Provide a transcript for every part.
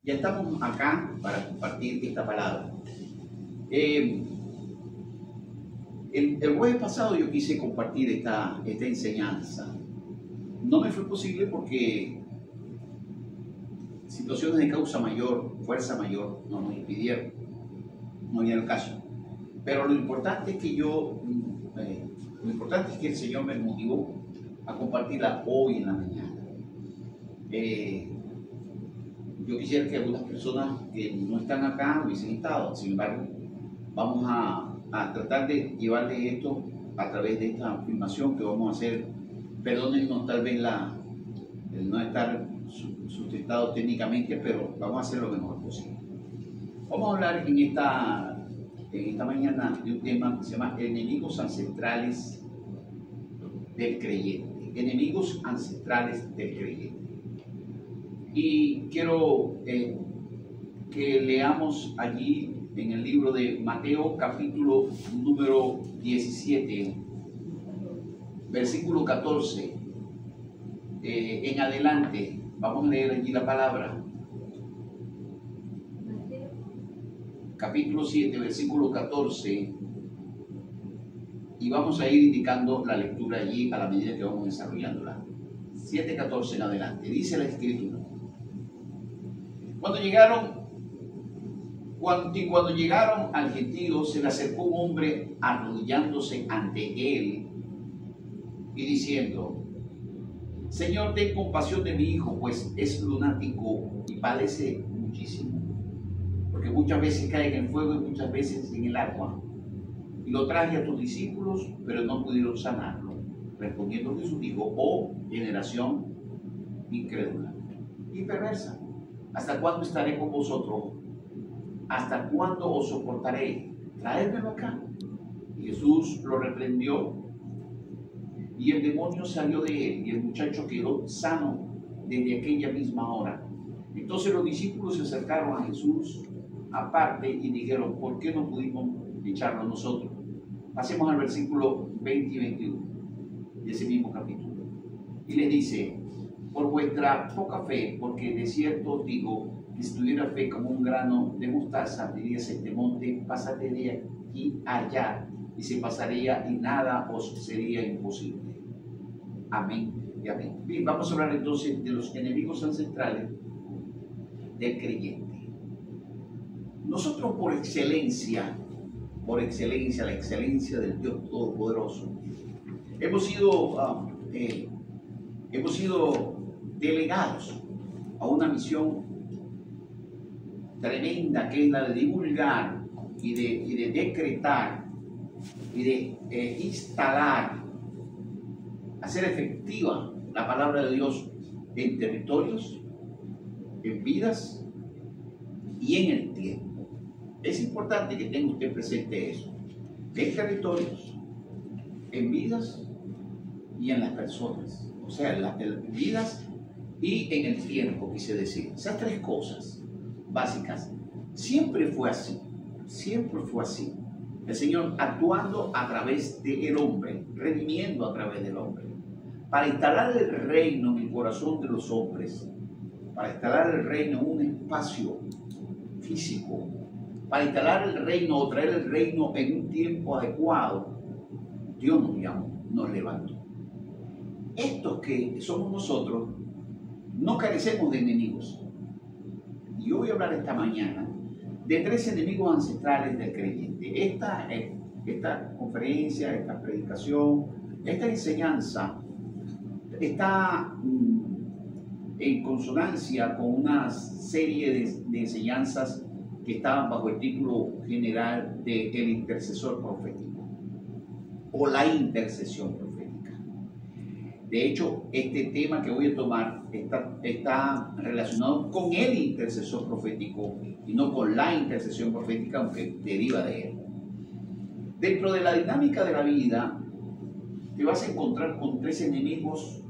Ya estamos acá para compartir esta palabra. El jueves pasado yo quise compartir esta enseñanza. No me fue posible porque situaciones de causa mayor, fuerza mayor, no nos impidieron. No había el caso. Pero lo importante es que el Señor me motivó a compartirla hoy en la mañana. Yo quisiera que algunas personas que no están acá hubiesen estado. Sin embargo, vamos a tratar de llevarles esto a través de esta afirmación que vamos a hacer. Perdónennos tal vez el no estar sustentado técnicamente, pero vamos a hacer lo mejor posible. Vamos a hablar en esta mañana de un tema que se llama enemigos ancestrales del creyente. Enemigos ancestrales del creyente. Y quiero que leamos allí en el libro de Mateo, capítulo número 17, versículo 14. En adelante, vamos a leer allí la palabra. Capítulo 7, versículo 14. Y vamos a ir indicando la lectura allí a la medida que vamos desarrollándola. 7:14 en adelante. Dice la Escritura. Cuando llegaron al gentío, se le acercó un hombre arrodillándose ante él y diciendo: Señor, ten compasión de mi hijo, pues es lunático y padece muchísimo, porque muchas veces cae en el fuego y muchas veces en el agua. Y lo traje a tus discípulos, pero no pudieron sanarlo. Respondiendo Jesús dijo: oh generación incrédula y perversa, ¿hasta cuándo estaré con vosotros? ¿Hasta cuándo os soportaré? Traédmelo acá. Y Jesús lo reprendió, y el demonio salió de él, y el muchacho quedó sano desde aquella misma hora. Entonces los discípulos se acercaron a Jesús aparte y dijeron: ¿por qué no pudimos echarlo nosotros? Pasemos al versículo 20 y 21 de ese mismo capítulo. Y les dice: por vuestra poca fe, porque de cierto os digo que si tuviera fe como un grano de mostaza, dirías a este monte: pásate de aquí allá, y se pasaría, y nada os sería imposible. Amén y amén. Bien, vamos a hablar entonces de los enemigos ancestrales del creyente. Nosotros por excelencia, la excelencia del Dios Todopoderoso, hemos sido delegados a una misión tremenda, que es la de divulgar y de decretar y de instalar, hacer efectiva la palabra de Dios en territorios, en vidas y en el tiempo. Es importante que tenga usted presente eso: en territorios, en vidas y en las personas. O sea, en las vidas y en el tiempo, quise decir. Esas tres cosas básicas. Siempre fue así. Siempre fue así. El Señor actuando a través del hombre, redimiendo a través del hombre, para instalar el reino en el corazón de los hombres, para instalar el reino en un espacio físico, para instalar el reino o traer el reino en un tiempo adecuado. Dios nos llamó, nos levantó. Estos que somos nosotros no carecemos de enemigos. Y yo voy a hablar esta mañana de tres enemigos ancestrales del creyente. Esta conferencia, esta predicación, esta enseñanza está en consonancia con una serie de enseñanzas que estaban bajo el título general de el intercesor profético o la intercesión profética. De hecho, este tema que voy a tomar está relacionado con el intercesor profético y no con la intercesión profética, aunque deriva de él. Dentro de la dinámica de la vida, te vas a encontrar con tres enemigos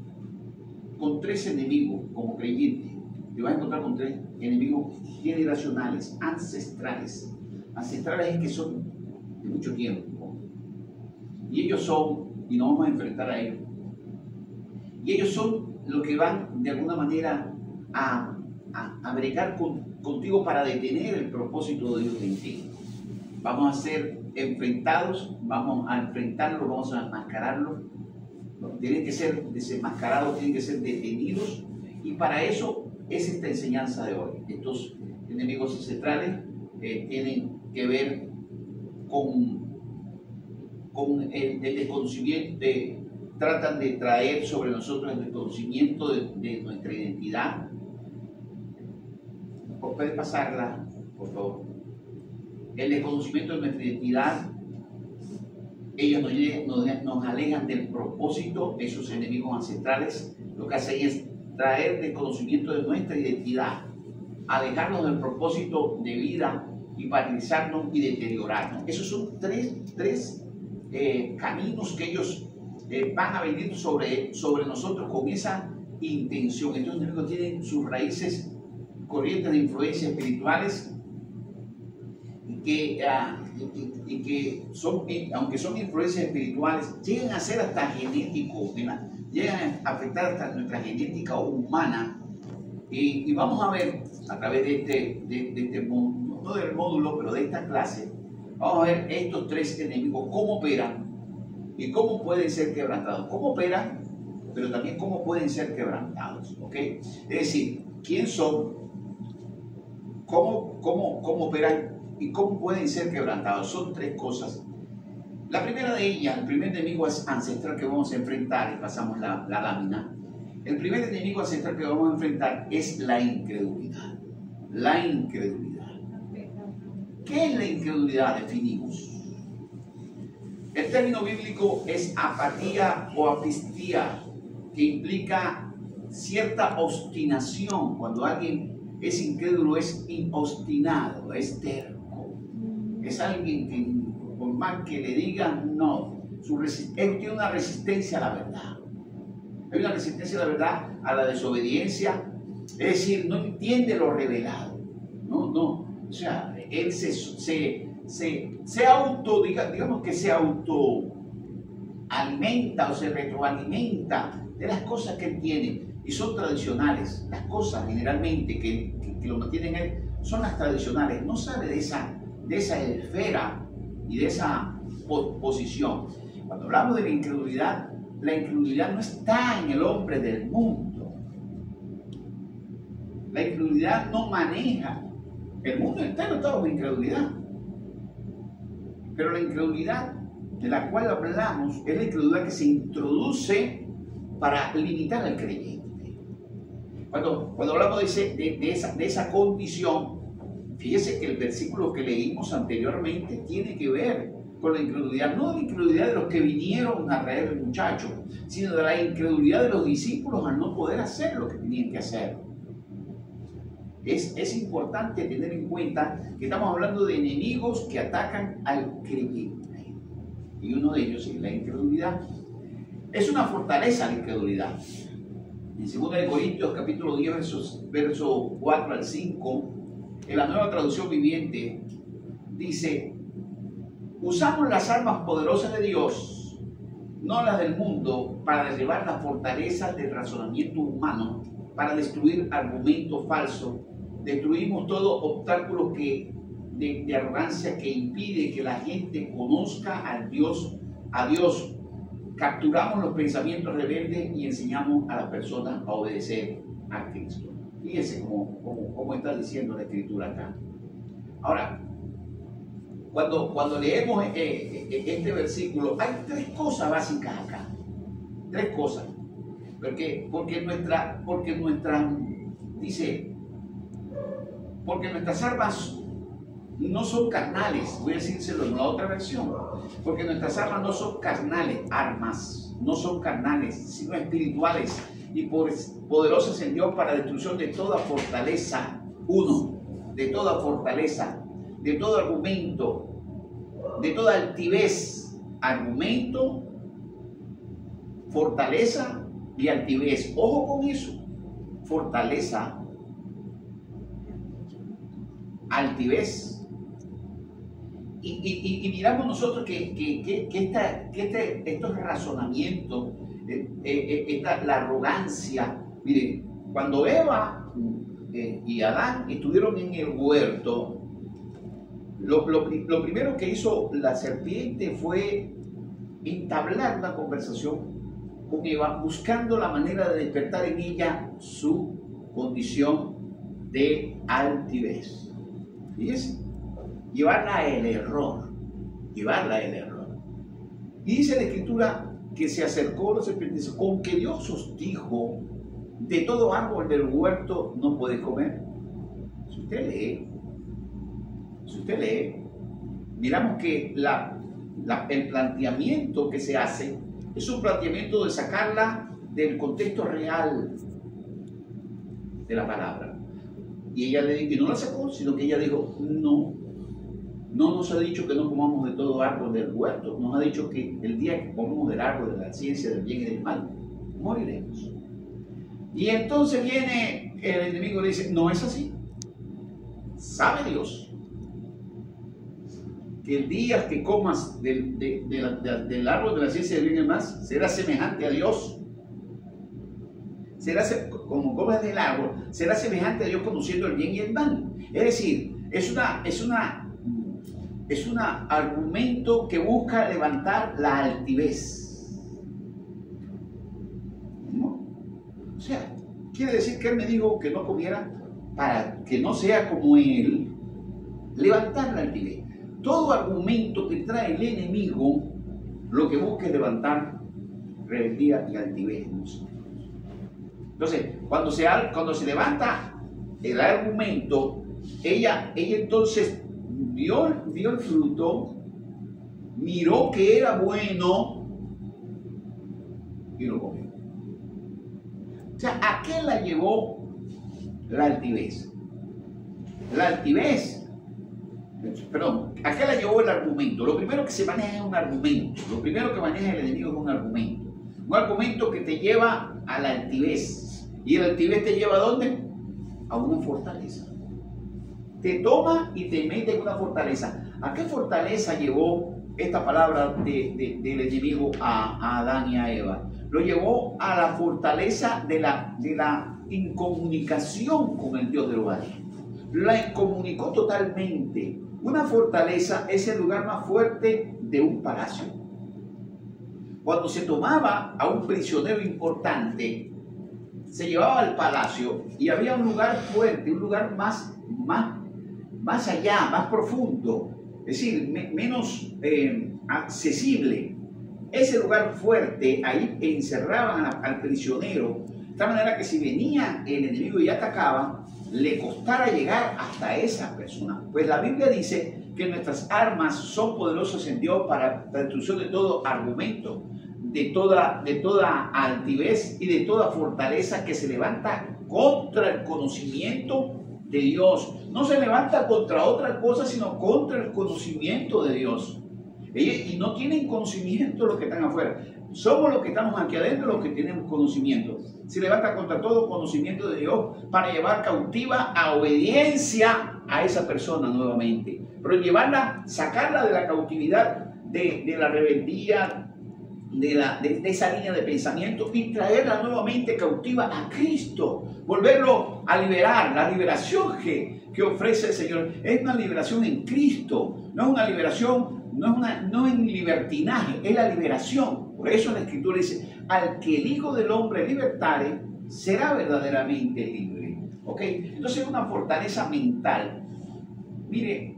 como creyente. Te vas a encontrar con tres enemigos generacionales, ancestrales. Ancestrales es que son de mucho tiempo. Y ellos son, y nos vamos a enfrentar a ellos, y ellos son los que van de alguna manera a a bregar contigo para detener el propósito de Dios en ti. Vamos a ser enfrentados, vamos a enfrentarlo, vamos a enmascararlo. Tienen que ser desenmascarados, tienen que ser detenidos. Y para eso es esta enseñanza de hoy. Estos enemigos ancestrales tienen que ver con el desconocimiento, tratan de traer sobre nosotros el desconocimiento de nuestra identidad. ¿Puede pasarla, por favor? El desconocimiento de nuestra identidad. Ellos nos alejan del propósito, esos enemigos ancestrales. Lo que hacen es traer desconocimiento de nuestra identidad, alejarnos del propósito de vida y paralizarnos y deteriorarnos. Esos son tres caminos que ellos van a venir sobre nosotros con esa intención. Estos enemigos tienen sus raíces, corrientes de influencias espirituales y que son, aunque son influencias espirituales, llegan a ser hasta genéticos, llegan a afectar hasta nuestra genética humana. Y vamos a ver a través de este módulo, no del módulo, pero de esta clase, vamos a ver estos tres enemigos, cómo operan y cómo pueden ser quebrantados. Cómo operan, pero también cómo pueden ser quebrantados. ¿Ok? Es decir, quién son, cómo operan y cómo pueden ser quebrantados. Son tres cosas. La primera de ellas, el primer enemigo ancestral que vamos a enfrentar, y pasamos la lámina. El primer enemigo ancestral que vamos a enfrentar es la incredulidad. La incredulidad. ¿Qué es la incredulidad? Definimos. El término bíblico es apatía o apistía, que implica cierta obstinación. Cuando alguien es incrédulo, es obstinado, es terco. Es alguien que, por más que le digan no, él tiene una resistencia a la verdad. Hay una resistencia a la verdad, a la desobediencia. Es decir, no entiende lo revelado. No. O sea, él digamos que se autoalimenta o se retroalimenta de las cosas que él tiene. Y son tradicionales. Las cosas generalmente que lo mantienen él son las tradicionales. No sale de esa esfera y de esa posición. Cuando hablamos de la incredulidad no está en el hombre del mundo. La incredulidad no maneja. El mundo entero está bajo incredulidad. Pero la incredulidad de la cual hablamos es la incredulidad que se introduce para limitar al creyente. Cuando hablamos de esa condición, fíjese que el versículo que leímos anteriormente tiene que ver con la incredulidad, no la incredulidad de los que vinieron a traer el muchacho, sino de la incredulidad de los discípulos al no poder hacer lo que tenían que hacer. Es importante tener en cuenta que estamos hablando de enemigos que atacan al creyente. Y uno de ellos es la incredulidad. Es una fortaleza la incredulidad. En 2 Corintios capítulo 10, verso 4 al 5, en la Nueva Traducción Viviente, dice: usamos las armas poderosas de Dios, no las del mundo, para derribar las fortalezas del razonamiento humano, para destruir argumentos falsos. Destruimos todo obstáculo de arrogancia que impide que la gente conozca a Dios. Capturamos los pensamientos rebeldes y enseñamos a las personas a obedecer a Cristo. Fíjense cómo está diciendo la Escritura acá. Ahora, cuando leemos este versículo, hay tres cosas básicas acá. Tres cosas. Porque nuestras armas no son carnales. Voy a decírselo en la otra versión. Porque nuestras armas no son carnales, no son carnales, sino espirituales y poderosas en Dios para destrucción de toda fortaleza. De toda fortaleza, de todo argumento, de toda altivez. Argumento, fortaleza y altivez. Ojo con eso. Fortaleza, altivez. Y miramos nosotros que estos razonamientos, la arrogancia, miren, cuando Eva y Adán estuvieron en el huerto, lo primero que hizo la serpiente fue entablar una conversación con Eva, buscando la manera de despertar en ella su condición de altivez. Fíjense, llevarla al error. Y dice la Escritura que se acercó a la serpiente, con que Dios os dijo, de todo árbol del huerto no podéis comer. Si usted lee, miramos que el planteamiento que se hace es un planteamiento de sacarla del contexto real de la palabra. Y ella no la sacó, sino que ella dijo, no nos ha dicho que no comamos de todo árbol del huerto, nos ha dicho que el día que comamos del árbol de la ciencia del bien y del mal, moriremos. Y entonces viene el enemigo y le dice, no es así. ¿Sabe Dios que el día que comas del árbol de la ciencia del bien y del mal serás semejante a Dios? Como comas del árbol, serás semejante a Dios conociendo el bien y el mal. Es decir, es un argumento que busca levantar la altivez. ¿No? O sea, quiere decir que él me dijo que no comiera para que no sea como él, levantar la altivez. Todo argumento que trae el enemigo lo que busca es levantar rebeldía y altivez en nosotros. Entonces, cuando se levanta el argumento, ella entonces vio el fruto, miró que era bueno y lo comió. O sea, ¿a qué la llevó la altivez? ¿A qué la llevó el argumento? Lo primero que se maneja es un argumento. Lo primero que maneja el enemigo es un argumento. Un argumento que te lleva a la altivez. ¿Y el altivez te lleva a dónde? A una fortaleza. Te toma y te mete en una fortaleza. ¿A qué fortaleza llevó esta palabra del enemigo a Adán y a Eva? Lo llevó a la fortaleza de la incomunicación con el Dios del hogar. La incomunicó totalmente. Una fortaleza es el lugar más fuerte de un palacio. Cuando se tomaba a un prisionero importante, se llevaba al palacio y había un lugar fuerte, un lugar más allá, más profundo, es decir, menos accesible. Ese lugar fuerte, ahí encerraban al prisionero, de tal manera que si venía el enemigo y atacaba, le costara llegar hasta esa persona. Pues la Biblia dice que nuestras armas son poderosas en Dios para la destrucción de todo argumento, de toda altivez y de toda fortaleza que se levanta contra el conocimiento de Dios. No se levanta contra otra cosa, sino contra el conocimiento de Dios. Y no tienen conocimiento los que están afuera. Somos los que estamos aquí adentro los que tenemos conocimiento. Se levanta contra todo conocimiento de Dios para llevar cautiva a obediencia a esa persona nuevamente. Pero llevarla, sacarla de la cautividad, de la rebeldía, de esa línea de pensamiento y traerla nuevamente cautiva a Cristo. Volverlo a liberar. La liberación que ofrece el Señor es una liberación en Cristo. No es una liberación, no en libertinaje, es la liberación. Por eso la Escritura dice, al que el Hijo del Hombre libertare, será verdaderamente libre. ¿Ok? Entonces es una fortaleza mental. Mire,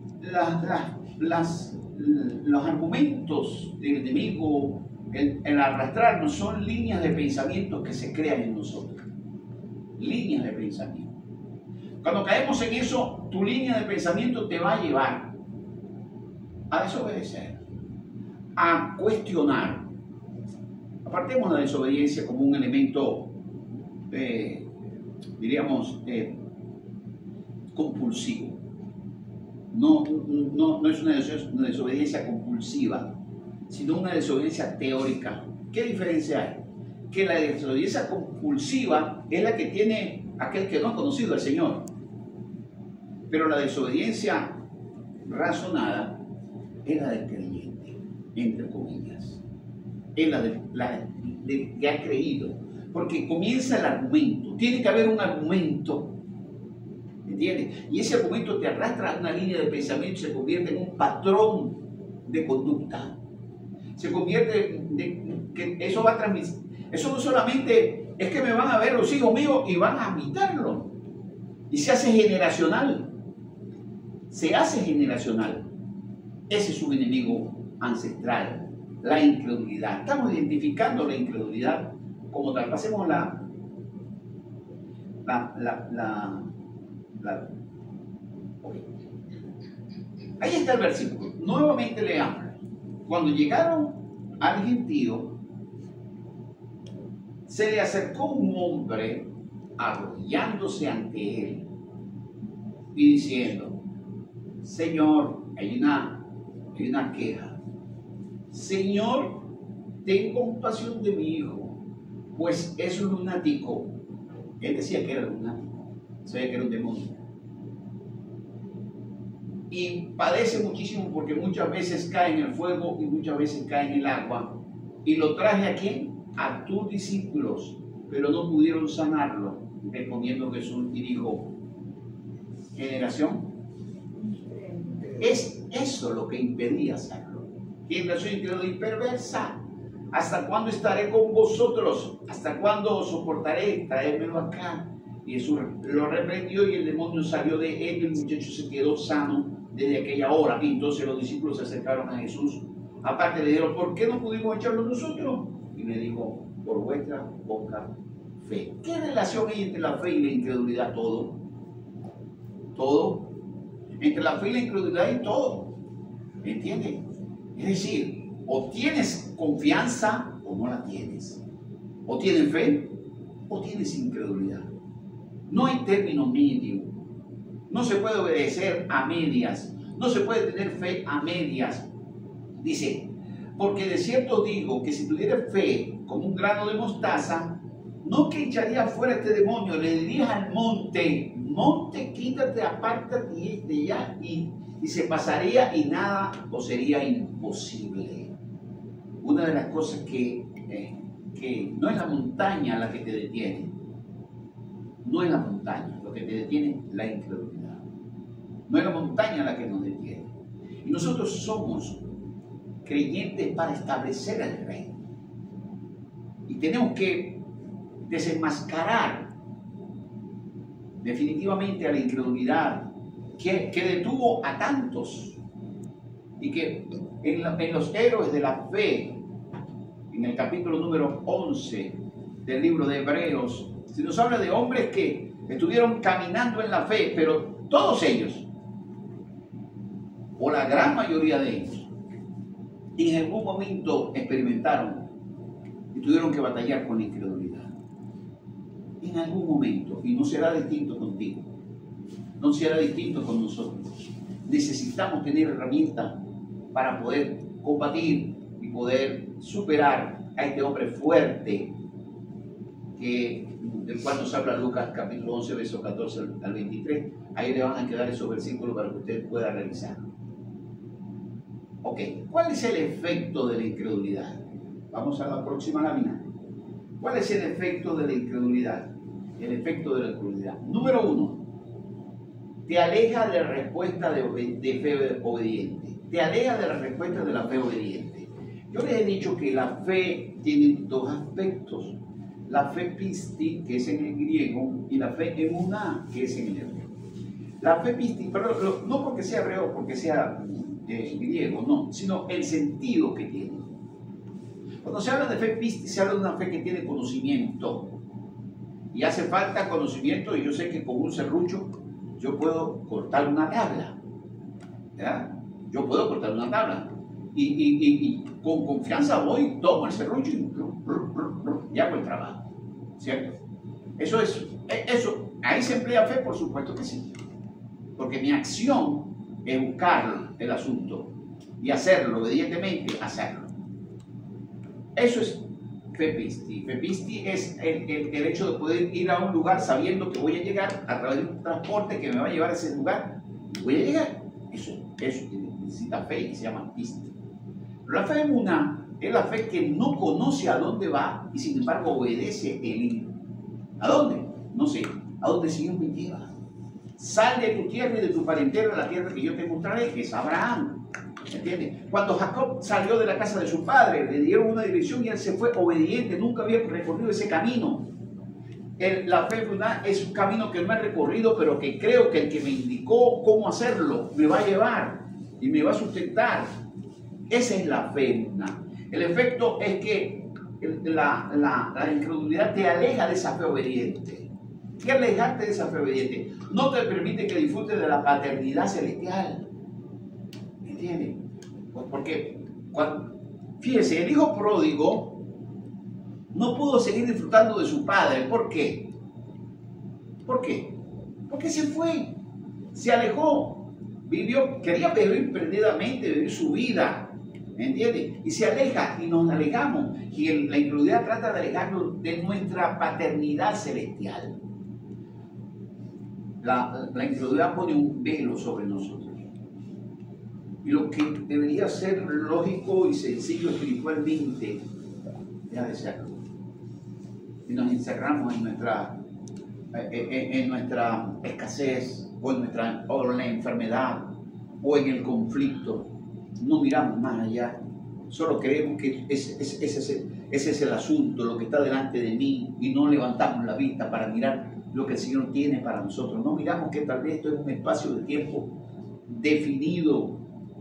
los argumentos del enemigo, el arrastrarnos, son líneas de pensamiento que se crean en nosotros. Líneas de pensamiento. Cuando caemos en eso, tu línea de pensamiento te va a llevar a desobedecer, a cuestionar. Apartemos la desobediencia como un elemento, diríamos, compulsivo. No es una desobediencia compulsiva, sino una desobediencia teórica. ¿Qué diferencia hay? Que la desobediencia compulsiva es la que tiene aquel que no ha conocido al Señor. Pero la desobediencia razonada es la del creyente, entre comillas. Es la que ha creído. Porque comienza el argumento. Tiene que haber un argumento. ¿entiendes? Y ese argumento te arrastra a una línea de pensamiento y se convierte en un patrón de conducta. Se convierte en que eso va a transmitir. Eso no solamente es que me van a ver los hijos míos y van a imitarlo. Y se hace generacional. Se hace generacional. Ese es un enemigo ancestral, la incredulidad. Estamos identificando la incredulidad como tal. Pasemos okay. Ahí está el versículo. Nuevamente leamos. Cuando llegaron al gentío, se le acercó un hombre arrodillándose ante él y diciendo: Señor, hay una queja. Señor, ten compasión de mi hijo, pues es un lunático. Él decía que era lunático, sabía que era un demonio. Y padece muchísimo porque muchas veces cae en el fuego y muchas veces cae en el agua. Y lo traje a ¿quién? A tus discípulos, pero no pudieron sanarlo. Respondiendo Jesús y dijo: generación, es eso lo que impedía hacerlo. Generación incrédula y perversa, ¿hasta cuándo estaré con vosotros? ¿Hasta cuándo os soportaré? Traédmelo acá. Y Jesús lo reprendió y el demonio salió de él y el muchacho se quedó sano desde aquella hora. Y entonces los discípulos se acercaron a Jesús. Aparte le dijeron: ¿por qué no pudimos echarlo nosotros? Y le dijo: por vuestra poca fe. ¿Qué relación hay entre la fe y la incredulidad? Todo. Todo. Entre la fe y la incredulidad hay todo. ¿Entiendes? Es decir, o tienes confianza o no la tienes. O tienes fe o tienes incredulidad. No hay término medio. No se puede obedecer a medias. No se puede tener fe a medias. Dice: porque de cierto digo que si tuviera fe como un grano de mostaza, no que echaría fuera este demonio, le dirías al monte: monte, quítate, apártate de allá, y se pasaría y nada os sería imposible. Una de las cosas que no es la montaña la que te detiene. No es la montaña lo que te detiene, la incredulidad. No es la montaña la que nos detiene. Y nosotros somos creyentes para establecer el reino. Y tenemos que desenmascarar definitivamente a la incredulidad que detuvo a tantos. Y que en los héroes de la fe, en el capítulo número 11 del libro de Hebreos, se nos habla de hombres que estuvieron caminando en la fe, pero todos ellos, o la gran mayoría de ellos, en algún momento experimentaron y tuvieron que batallar con la incredulidad. En algún momento, y no será distinto contigo, no será distinto con nosotros. Necesitamos tener herramientas para poder combatir y poder superar a este hombre fuerte del cual nos habla Lucas capítulo 11, versos 14 al 23. Ahí le van a quedar esos versículos para que usted pueda revisarlo. Ok, ¿cuál es el efecto de la incredulidad? Vamos a la próxima lámina. ¿Cuál es el efecto de la incredulidad? El efecto de la incredulidad. Número 1, te aleja de la respuesta de fe obediente. Te aleja de la respuesta de la fe obediente. Yo les he dicho que la fe tiene dos aspectos. La fe pisti, que es en el griego, y la fe emuná, que es en el hebreo. La fe pisti, pero no porque sea hebreo, porque sea griego, no, sino el sentido que tiene. Cuando se habla de fe pisti, se habla de una fe que tiene conocimiento. Y hace falta conocimiento, y yo sé que con un serrucho yo puedo cortar una tabla. ¿Verdad? Yo puedo cortar una tabla. Y con confianza voy, tomo el serrucho y hago el trabajo. ¿Cierto? Eso, ahí se emplea fe, por supuesto que sí. Porque mi acción es buscar el asunto y hacerlo, obedientemente, hacerlo. Eso es fe pisti. Fe pisti es el hecho de poder ir a un lugar sabiendo que voy a llegar a través de un transporte que me va a llevar a ese lugar. Voy a llegar. Eso necesita fe y se llama pisti. Pero la fe emuná es la fe que no conoce a dónde va y sin embargo obedece el ir. ¿A dónde? No sé. ¿A dónde el Señor me lleva? Sal de tu tierra y de tu parentela a la tierra que yo te mostraré, que es Abraham. ¿Entiendes? Cuando Jacob salió de la casa de su padre, le dieron una dirección y él se fue obediente, nunca había recorrido ese camino. La fe es un camino que no he recorrido, pero que creo que el que me indicó cómo hacerlo me va a llevar y me va a sustentar. Esa es la fe. El efecto es que la incredulidad te aleja de esa fe obediente. ¿Qué alejarte de esa fe obediente? No te permite que disfrutes de la paternidad celestial. ¿Entiendes? Porque, fíjese, el hijo pródigo no pudo seguir disfrutando de su padre. ¿Por qué? ¿Por qué? Porque se fue, se alejó, quería vivir perdidamente, vivir su vida, ¿me entiendes? Y se aleja y nos alejamos. Y la incredulidad trata de alejarnos de nuestra paternidad celestial. La incredulidad pone un velo sobre nosotros. Y lo que debería ser lógico y sencillo espiritualmente, deja de serlo. Y nos encerramos en nuestra escasez, o en la enfermedad, o en el conflicto. No miramos más allá. Solo creemos que ese es el asunto, lo que está delante de mí, y no levantamos la vista para mirar lo que el Señor tiene para nosotros. No miramos que tal vez esto es un espacio de tiempo definido,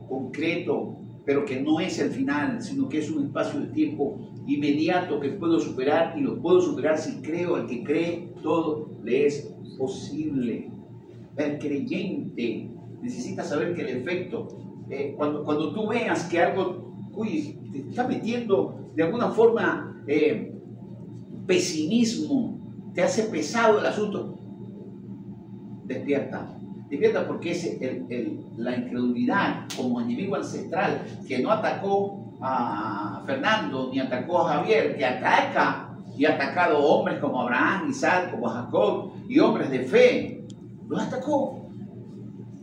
concreto, pero que no es el final, sino que es un espacio de tiempo inmediato que puedo superar, y lo puedo superar si creo. Al que cree, todo le es posible. El creyente necesita saber que el efecto, cuando tú veas que algo te está metiendo de alguna forma pesimismo, te hace pesado el asunto, despierta. Despierta, porque es la incredulidad como enemigo ancestral que no atacó a Fernando ni atacó a Javier, que ataca y ha atacado hombres como Abraham, Isaac, como Jacob y hombres de fe. Los atacó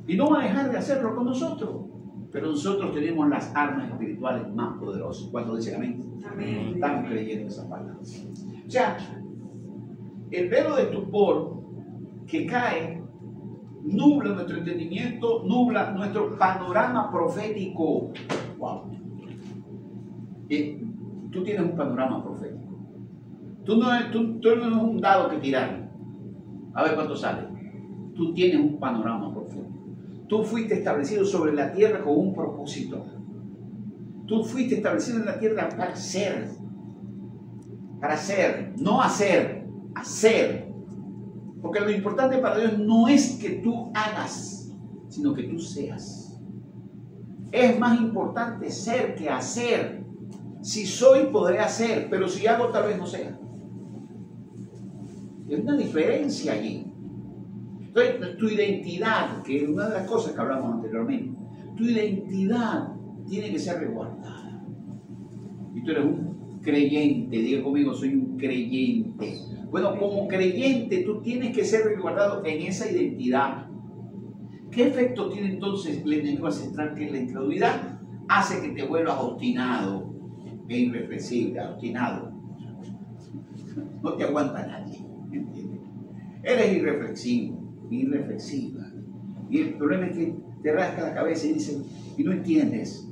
y no va a dejar de hacerlo con nosotros. Pero nosotros tenemos las armas espirituales más poderosas. ¿Cuántos dicen amén? Amén. Estamos creyendo esa palabra. O sea, el velo de estupor que cae nubla nuestro entendimiento, nubla nuestro panorama profético. Wow. Tú tienes un panorama profético. Tú no eres un dado que tirar. A ver cuánto sale. Tú tienes un panorama profético. Tú fuiste establecido sobre la tierra con un propósito. Tú fuiste establecido en la tierra para ser. Para ser, no hacer, hacer. Porque lo importante para Dios no es que tú hagas, sino que tú seas. Es más importante ser que hacer. Si soy, podré hacer, pero si hago, tal vez no sea. Hay una diferencia allí. Entonces, tu identidad, que es una de las cosas que hablamos anteriormente, tu identidad tiene que ser resguardada. Y tú eres un creyente, diga conmigo, soy un creyente. Bueno, como creyente tú tienes que ser resguardado en esa identidad. ¿Qué efecto tiene entonces el enemigo ancestral, que es la incredulidad? Hace que te vuelvas obstinado e irreflexible, obstinado. No te aguanta nadie, ¿entiendes? Eres irreflexivo, irreflexiva. Y el problema es que te rasca la cabeza y dices, y no entiendes.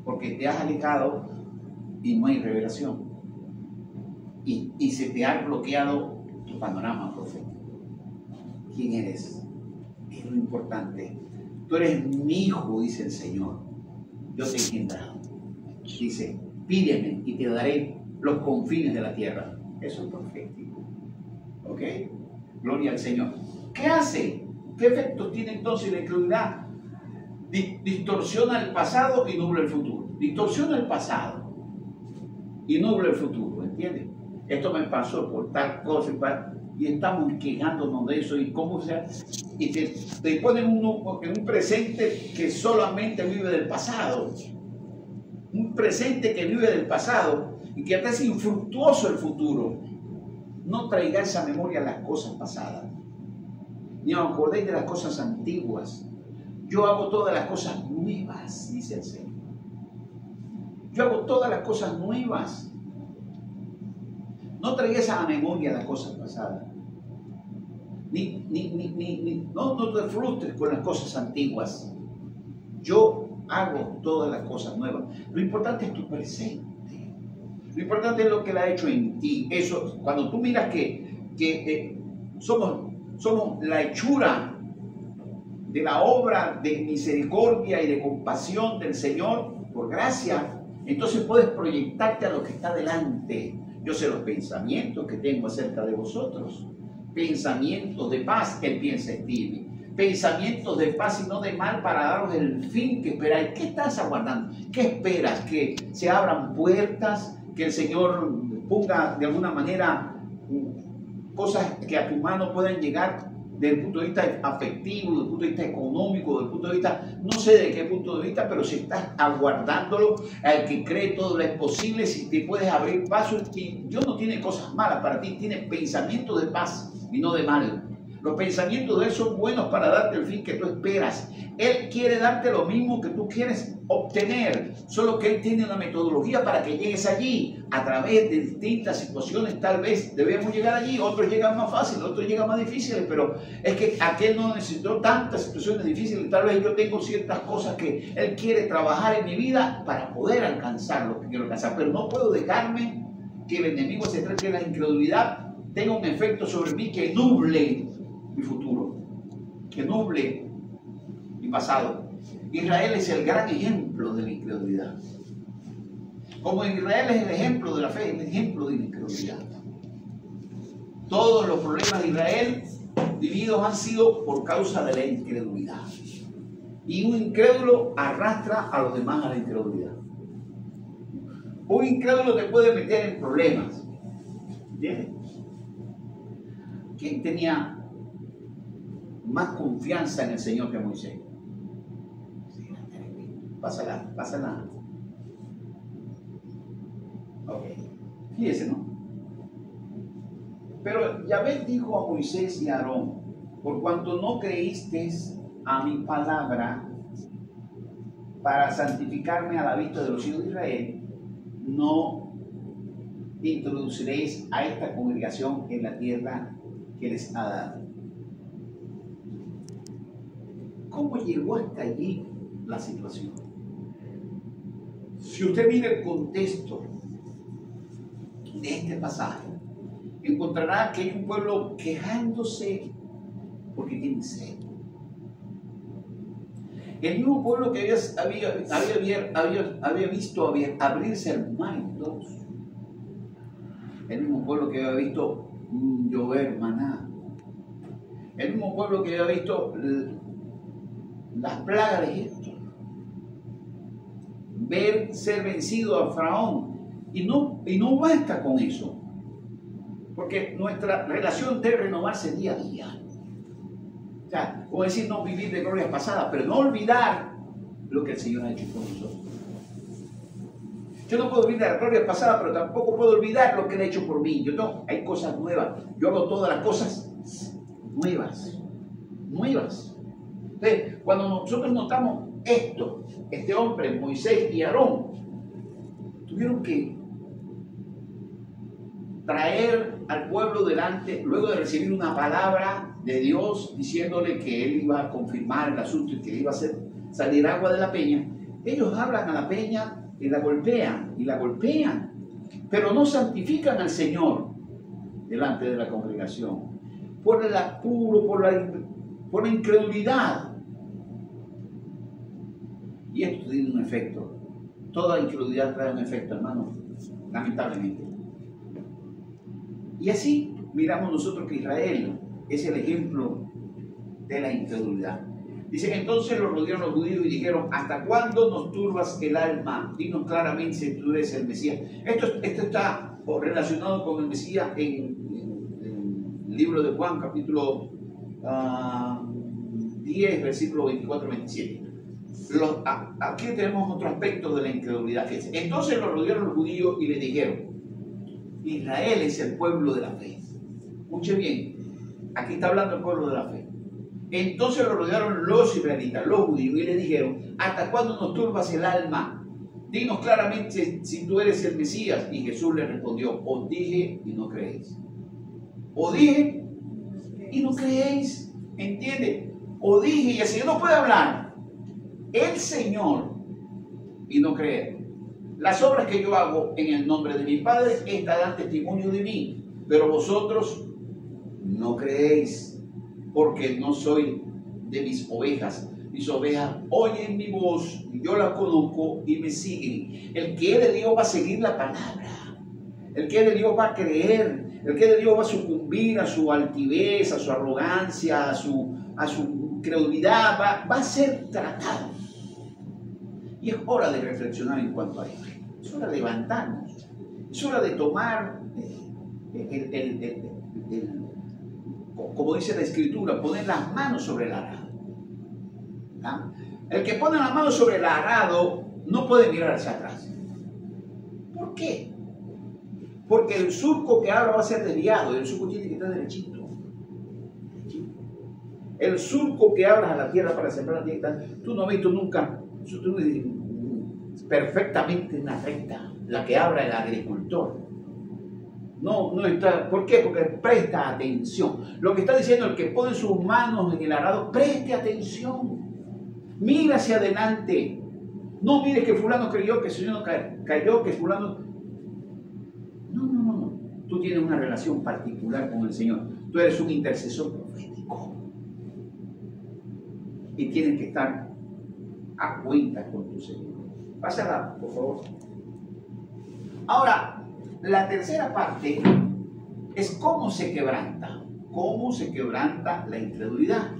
Porque te has alejado y no hay revelación. Y se te ha bloqueado tu panorama profético. ¿Quién eres? Es lo importante. Tú eres mi hijo, dice el Señor. Yo te he engendrado. Dice, pídeme y te daré los confines de la tierra. Eso es profético. ¿Ok? Gloria al Señor. ¿Qué hace? ¿Qué efectos tiene entonces la incredulidad? Distorsiona el pasado y nubla el futuro. Distorsiona el pasado y nubla el futuro. ¿Entiendes? Esto me pasó por tal cosa y estamos quejándonos de eso. Y cómo sea. Y te ponen en un presente que solamente vive del pasado. Un presente que vive del pasado y que hasta es infructuoso el futuro. No traigáis a memoria las cosas pasadas, ni os acordéis de las cosas antiguas. Yo hago todas las cosas nuevas, dice el Señor. Yo hago todas las cosas nuevas. No traigáis a la memoria las cosas pasadas. no te frustres con las cosas antiguas. Yo hago todas las cosas nuevas. Lo importante es tu presente. Lo importante es lo que Él ha hecho en ti. Eso, cuando tú miras que somos la hechura de la obra de misericordia y de compasión del Señor, por gracia, entonces puedes proyectarte a lo que está delante. Yo sé los pensamientos que tengo acerca de vosotros. Pensamientos de paz, Él piensa en ti. Pensamientos de paz y no de mal, para daros el fin que esperáis. ¿Qué estás aguardando? ¿Qué esperas? ¿Que se abran puertas? ¿Que el Señor ponga de alguna manera cosas que a tu mano puedan llegar desde el punto de vista afectivo, desde el punto de vista económico, desde el punto de vista, no sé de qué punto de vista, pero si estás aguardándolo, al que cree todo lo es posible, si te puedes abrir paso, y Dios no tiene cosas malas para ti, tiene pensamientos de paz y no de mal. Los pensamientos de Él son buenos para darte el fin que tú esperas. Él quiere darte lo mismo que tú quieres obtener, solo que Él tiene una metodología para que llegues allí. A través de distintas situaciones tal vez debemos llegar allí, otros llegan más fácil, otros llegan más difíciles, pero es que aquel no necesitó tantas situaciones difíciles. Tal vez yo tengo ciertas cosas que Él quiere trabajar en mi vida para poder alcanzar lo que quiero alcanzar, pero no puedo dejarme que el enemigo se trate de la incredulidad tenga un efecto sobre mí que nuble mi futuro, que nuble mi pasado. Israel es el gran ejemplo de la incredulidad. Como Israel es el ejemplo de la fe, el ejemplo de la incredulidad. Todos los problemas de Israel vividos han sido por causa de la incredulidad. Y un incrédulo arrastra a los demás a la incredulidad. Un incrédulo te puede meter en problemas. ¿Entiendes? ¿Quién tenía más confianza en el Señor que Moisés? Pásala. Ok. Fíjese, ¿no? Pero Yahvé dijo a Moisés y a Aarón: por cuanto no creísteis a mi palabra para santificarme a la vista de los hijos de Israel, no introduciréis a esta congregación en la tierra que les ha dado. ¿Cómo llegó hasta allí la situación? Si usted mira el contexto de este pasaje, encontrará que hay un pueblo quejándose porque tiene sed. El mismo pueblo que había visto abrirse el mar en dos. El mismo pueblo que había visto llover maná. El mismo pueblo que había visto las plagas de Egipto. Ver ser vencido a Faraón. Y no basta con eso. Porque nuestra relación debe renovarse día a día. O sea, como decir, no vivir de glorias pasadas, pero no olvidar lo que el Señor ha hecho con nosotros. Yo no puedo olvidar la gloria pasada, pero tampoco puedo olvidar lo que Él ha hecho por mí. Hay cosas nuevas. Yo hago todas las cosas nuevas. Entonces, cuando nosotros notamos esto, este hombre, Moisés y Aarón, tuvieron que traer al pueblo delante, luego de recibir una palabra de Dios diciéndole que Él iba a confirmar el asunto y que iba a hacer salir agua de la peña. Ellos hablan a la peña y la golpean, pero no santifican al Señor delante de la congregación por el apuro, por la incredulidad. Y esto tiene un efecto. Toda incredulidad trae un efecto, hermano, lamentablemente. Y así miramos nosotros que Israel es el ejemplo de la incredulidad. Dice: entonces lo rodearon los judíos y dijeron: ¿hasta cuándo nos turbas el alma? Dinos claramente si tú eres el Mesías. Esto está relacionado con el Mesías en el libro de Juan, capítulo 10, versículo 24-27. Aquí tenemos otro aspecto de la incredulidad. Entonces lo rodearon los judíos y le dijeron: Israel es el pueblo de la fe. Escuche bien, aquí está hablando el pueblo de la fe. Entonces lo rodearon los israelitas, los judíos, y le dijeron: ¿hasta cuándo nos turbas el alma? Dinos claramente si tú eres el Mesías. Y Jesús le respondió: os dije y no creéis. Os dije y no creéis. ¿Entiende? O dije y el Señor no puede hablar. El Señor y no creer. Las obras que yo hago en el nombre de mi Padre, estas dan testimonio de mí, pero vosotros no creéis, porque no soy de mis ovejas. Mis ovejas oyen mi voz, yo la conozco y me siguen. El que es de Dios va a seguir la palabra. El que es de Dios va a creer. El que es de Dios va a sucumbir a su altivez, a su arrogancia, a su credulidad. Va a ser tratado. Y es hora de reflexionar en cuanto a esto. Es hora de levantarnos. Es hora de tomar, como dice la Escritura, poner las manos sobre el arado. ¿Ah? El que pone las manos sobre el arado no puede mirar hacia atrás. ¿Por qué? Porque el surco que abra va a ser desviado y el surco tiene que estar derechito. El surco que abras a la tierra para sembrar tiene que estar. Tú no has visto nunca, tú perfectamente una recta, la que abra el agricultor. No está. ¿Por qué? Porque presta atención. Lo que está diciendo el que pone sus manos en el arado, preste atención. Mira hacia adelante. No mires que fulano creyó, que el Señor no cayó, que fulano. No. Tú tienes una relación particular con el Señor. Tú eres un intercesor profético. Y tienes que estar a cuenta con tu Señor. Pásala, por favor. Ahora, la tercera parte es cómo se quebranta. Cómo se quebranta la incredulidad.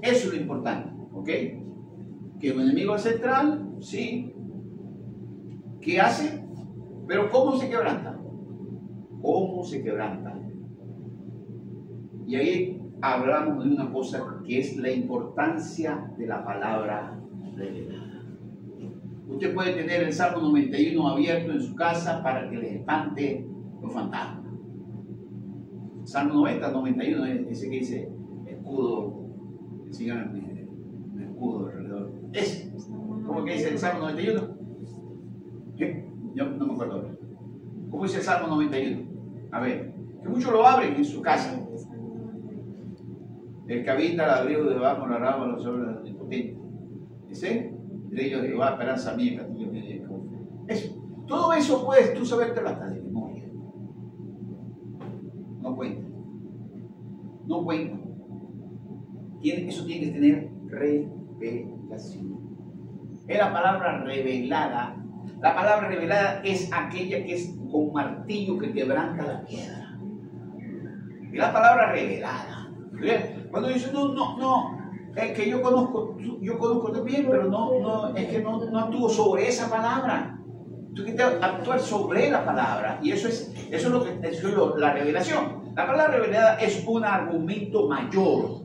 Eso es lo importante, ¿ok? Que un enemigo central, sí. ¿Qué hace? Pero ¿cómo se quebranta? ¿Cómo se quebranta? Y ahí hablamos de una cosa que es la importancia de la palabra revelada. Usted puede tener el Salmo 91 abierto en su casa para que les espante los fantasmas. Salmo 90, 91, ese que dice escudo, el Señor es mi escudo alrededor. Ese, ¿cómo que dice el Salmo 91? ¿Qué? Yo no me acuerdo. ¿Cómo dice el Salmo 91? A ver, que muchos lo abren en su casa. El que habita al abrigo de Jehová morará los obras del Potente. ¿Ese? De ellos Jehová, esperanza mía, castillo mío de Jacob. Eso. Todo eso puedes tú sabértelo hasta de memoria. No cuenta. No cuenta. Eso tiene que tener revelación. Es la palabra revelada. La palabra revelada es aquella que es con martillo que quebranta la piedra. Es la palabra revelada. Cuando dice no, es que yo conozco también, pero es que no actúo sobre esa palabra. Tú tienes que actuar sobre la palabra, y eso es la revelación. La palabra revelada es un argumento mayor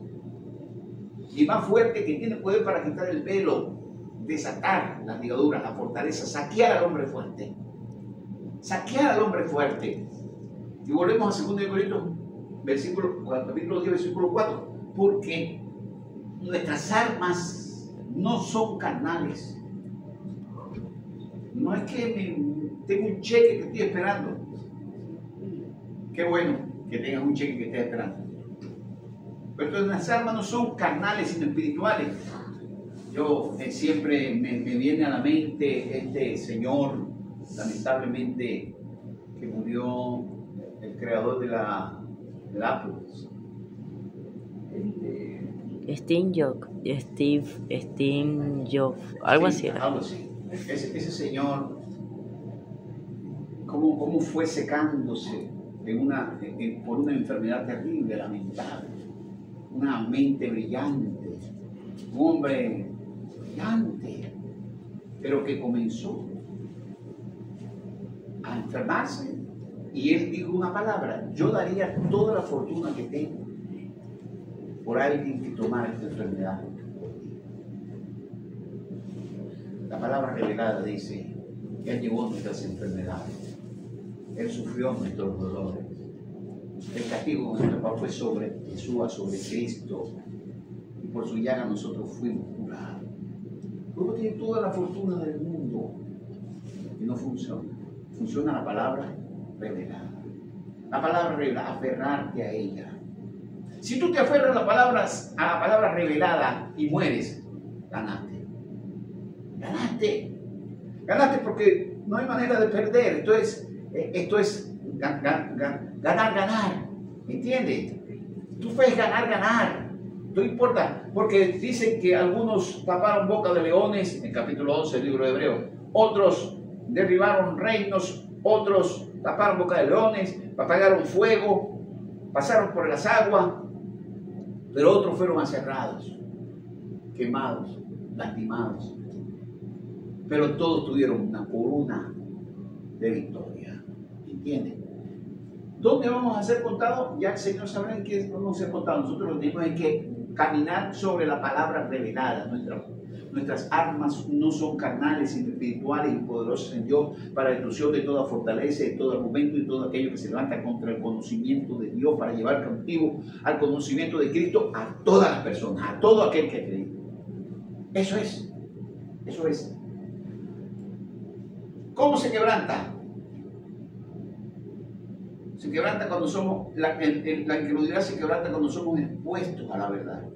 y más fuerte que tiene poder para quitar el velo, desatar las ligaduras, la fortaleza, saquear al hombre fuerte. Saquear al hombre fuerte. Y volvemos a 2 Corintios, capítulo 10, versículo 4. Porque nuestras armas no son carnales. No es que tengo un cheque que estoy esperando. Qué bueno que tengas un cheque que estés esperando. Pero entonces nuestras armas no son carnales, sino espirituales. Yo siempre me viene a la mente este señor, lamentablemente, que murió, el creador del Apple. Steve Jobs, algo así era. Algo así. Ese señor, cómo fue secándose por una enfermedad terrible, lamentable. Una mente brillante, un hombre brillante, pero que comenzó a enfermarse. Y él dijo una palabra: yo daría toda la fortuna que tengo por alguien que tomara esta enfermedad. La palabra revelada dice que Él llevó nuestras enfermedades, Él sufrió nuestros dolores. El castigo de nuestro Padre fue sobre Jesús, sobre Cristo, y por su llaga nosotros fuimos curados. Luego tiene toda la fortuna del mundo y no funciona. Funciona la palabra revelada. La palabra revelada, aferrarte a ella. Si tú te aferras a la palabra revelada y mueres, ganaste. Ganaste porque no hay manera de perder. Esto es ganar. ¿Entiendes? Tu fe es ganar. No importa, porque dicen que algunos taparon boca de leones, en el capítulo 11 del libro de Hebreos. Otros derribaron reinos, otros taparon boca de leones, apagaron fuego, pasaron por las aguas, pero otros fueron aserrados, quemados, lastimados. Pero todos tuvieron una corona de victoria. ¿Entiendes? ¿Dónde vamos a ser contados? Ya el Señor sabrá en qué vamos a ser contados. Nosotros lo que tenemos es que caminar sobre la palabra revelada. Nuestras armas no son carnales, sino espirituales y poderosas en Dios para la destrucción de toda fortaleza, de todo argumento y todo aquello que se levanta contra el conocimiento de Dios, para llevar cautivo al conocimiento de Cristo a todas las personas, a todo aquel que cree. Eso es. ¿Cómo se quebranta? Se quebranta cuando somos, la incredulidad se quebranta cuando somos expuestos a la verdad.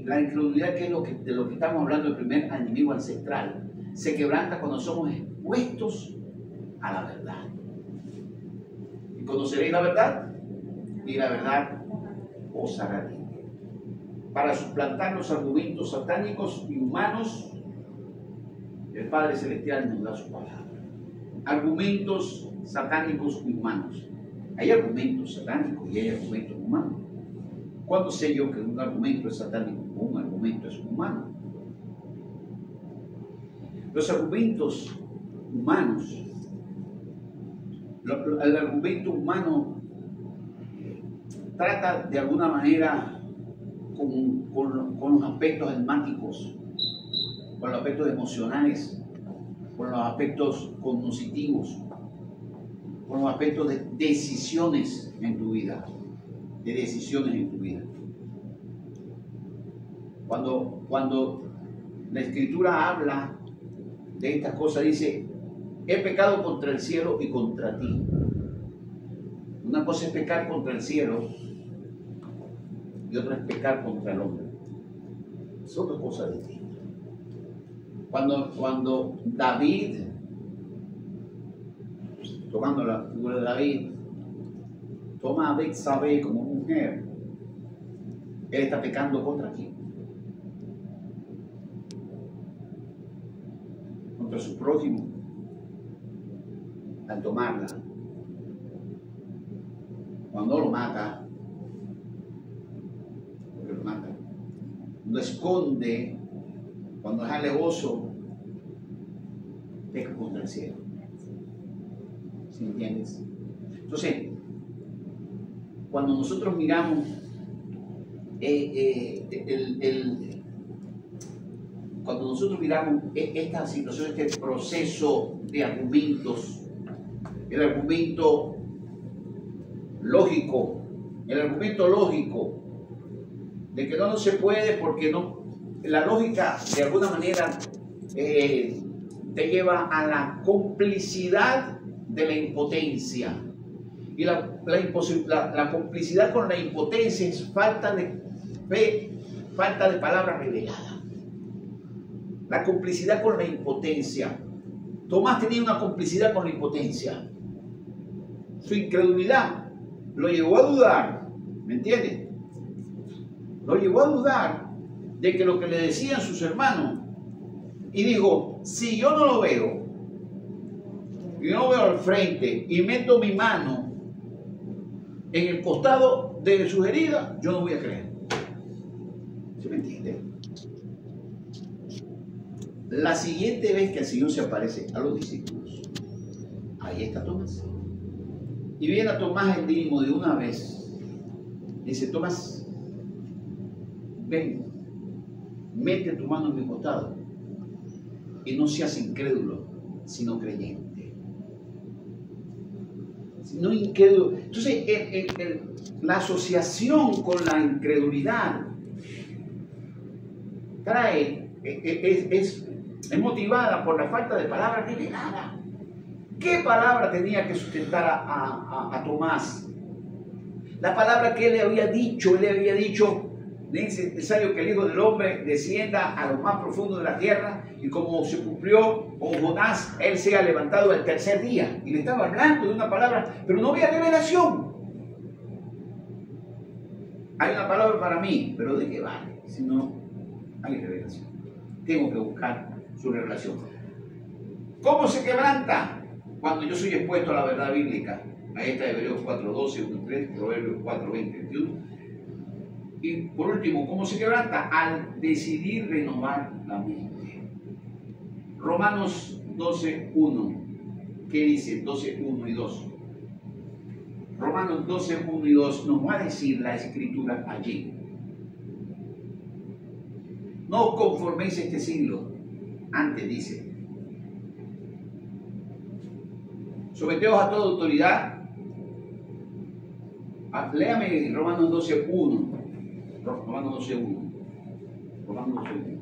La incredulidad, que es de lo que estamos hablando, el primer enemigo ancestral, se quebranta cuando somos expuestos a la verdad. Y conoceréis la verdad, y la verdad os hará libre. Para suplantar los argumentos satánicos y humanos, el Padre Celestial nos da su palabra. Argumentos satánicos y humanos. Hay argumentos satánicos y hay argumentos humanos. ¿Cuándo sé yo que un argumento es satánico o un argumento es humano? Los argumentos humanos, el argumento humano trata de alguna manera con los aspectos almáticos, con los aspectos emocionales, con los aspectos cognitivos, con los aspectos de decisiones en tu vida. Cuando la Escritura habla de estas cosas, dice: he pecado contra el cielo y contra ti. Una cosa es pecar contra el cielo y otra es pecar contra el hombre. Son dos cosas distintas. Cuando David, tomando la figura de David, toma a Betsabé como mujer, él está pecando contra quién? Contra su prójimo, al tomarla. Cuando lo mata, porque lo mata, cuando esconde, cuando es alevoso, peca contra el cielo. ¿Sí entiendes? Entonces, cuando nosotros miramos esta situación, este proceso de argumentos, el argumento lógico de que no se puede porque no, la lógica de alguna manera te lleva a la complicidad de la impotencia. Y la complicidad con la impotencia es falta de fe, falta de palabra revelada. La complicidad con la impotencia. Tomás tenía una complicidad con la impotencia. Su incredulidad lo llevó a dudar, ¿me entiendes? Lo llevó a dudar de que lo que le decían sus hermanos. Y dijo: si yo no lo veo, y no veo al frente y meto mi mano en el costado de sus heridas, yo no voy a creer. ¿Sí me entiende? La siguiente vez que el Señor se aparece a los discípulos, ahí está Tomás. Y viene a Tomás el mínimo de una vez. Dice: Tomás, ven, mete tu mano en mi costado y no seas incrédulo, sino creyente. No incrédulo. Entonces, la asociación con la incredulidad es motivada por la falta de palabra revelada. ¿Qué palabra tenía que sustentar a Tomás La palabra que él le había dicho, es necesario que el Hijo del Hombre descienda a lo más profundo de la tierra y como se cumplió con Jonás, él sea levantado el tercer día. Y le estaba hablando de una palabra, pero no había revelación. Hay una palabra para mí, pero ¿de qué vale si no hay revelación? Tengo que buscar su revelación. ¿Cómo se quebranta? Cuando yo soy expuesto a la verdad bíblica. Ahí está Hebreos 4:12, 1:3, Proverbios 4:20, 21. Y por último, ¿cómo se quebranta? Al decidir renovar la mente. Romanos 12:1. ¿Qué dice? 12:1 y 2. Romanos 12:1 y 2 nos va a decir la escritura allí. No os conforméis a este siglo. Antes dice. Someteos a toda autoridad. Léame Romanos 12:1. Romanos 12:1. Romanos 12:1.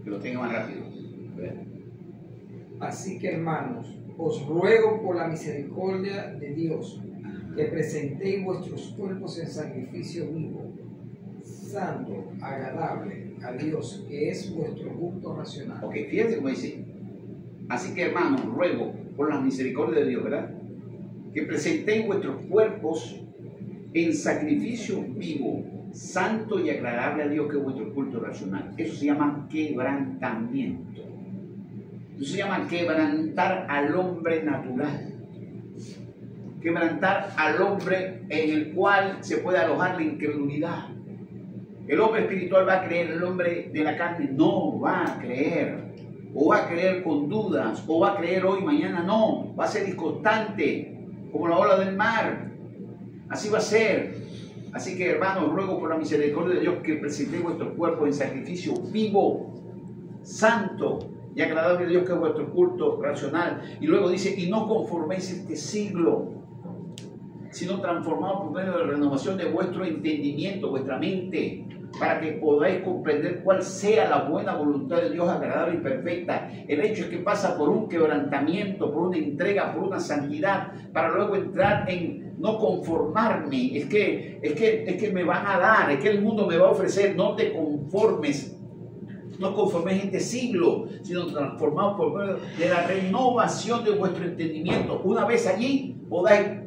Que lo tenga más rápido. A ver. Así que, hermanos, os ruego por la misericordia de Dios que presentéis vuestros cuerpos en sacrificio vivo, santo, agradable a Dios, que es vuestro culto racional. Ok, fíjense cómo dice. Así que, hermanos, ruego por la misericordia de Dios, ¿verdad? Que presentéis vuestros cuerpos en sacrificio vivo, santo y agradable a Dios, que es vuestro culto racional. Eso se llama quebrantamiento. Eso se llama quebrantar al hombre natural. Quebrantar al hombre en el cual se puede alojar la incredulidad. El hombre espiritual va a creer, el hombre de la carne no va a creer. O va a creer con dudas, o va a creer hoy, mañana no. Va a ser inconstante, como la ola del mar. Así va a ser. Así que, hermanos, ruego por la misericordia de Dios que presentéis vuestro cuerpo en sacrificio vivo, santo y agradable a Dios, que es vuestro culto racional. Y luego dice, y no conforméis este siglo, sino transformados por medio de la renovación de vuestro entendimiento, vuestra mente, para que podáis comprender cuál sea la buena voluntad de Dios, agradable y perfecta. El hecho es que pasa por un quebrantamiento, por una entrega, por una santidad, para luego entrar en no conformarme. Es que me van a dar, es que el mundo me va a ofrecer. No te conformes, no conforméis en este siglo, sino transformados por medio de la renovación de vuestro entendimiento. Una vez allí podáis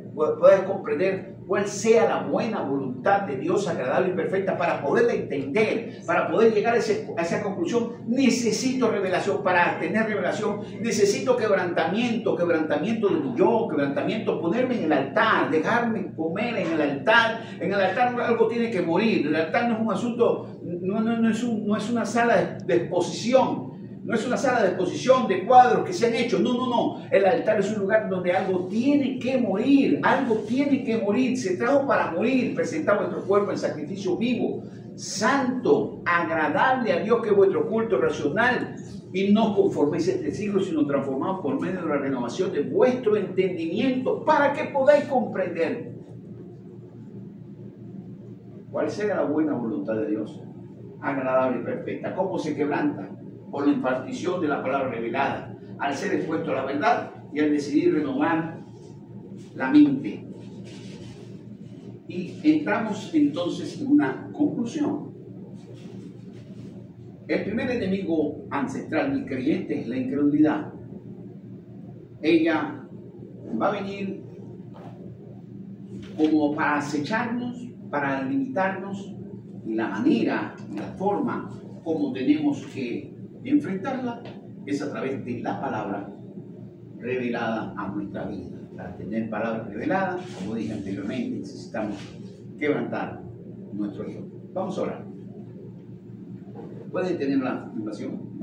comprender cuál sea la buena voluntad de Dios, agradable y perfecta. Para poderla entender, para poder llegar a esa conclusión, necesito revelación. Para tener revelación necesito quebrantamiento de mi yo, quebrantamiento, ponerme en el altar, dejarme comer en el altar. En el altar algo tiene que morir. El altar no es un asunto, no es una sala de exposición. No es una sala de exposición de cuadros que se han hecho. No. El altar es un lugar donde algo tiene que morir. Algo tiene que morir. Se trajo para morir. Presentad vuestro cuerpo en sacrificio vivo, santo, agradable a Dios, que es vuestro culto racional. Y no conforméis a este siglo, sino transformados por medio de la renovación de vuestro entendimiento, para que podáis comprender cuál sea la buena voluntad de Dios, agradable y perfecta. ¿Cómo se quebranta? Por la impartición de la palabra revelada, al ser expuesto a la verdad y al decidir renovar la mente. Y entramos entonces en una conclusión. El primer enemigo ancestral del creyente es la incredulidad. Ella va a venir como para acecharnos, para limitarnos, y la manera, la forma como tenemos que enfrentarla es a través de la palabra revelada a nuestra vida. Para tener palabra revelada, como dije anteriormente, necesitamos quebrantar nuestro yo. Vamos a orar. ¿Pueden tener la invitación?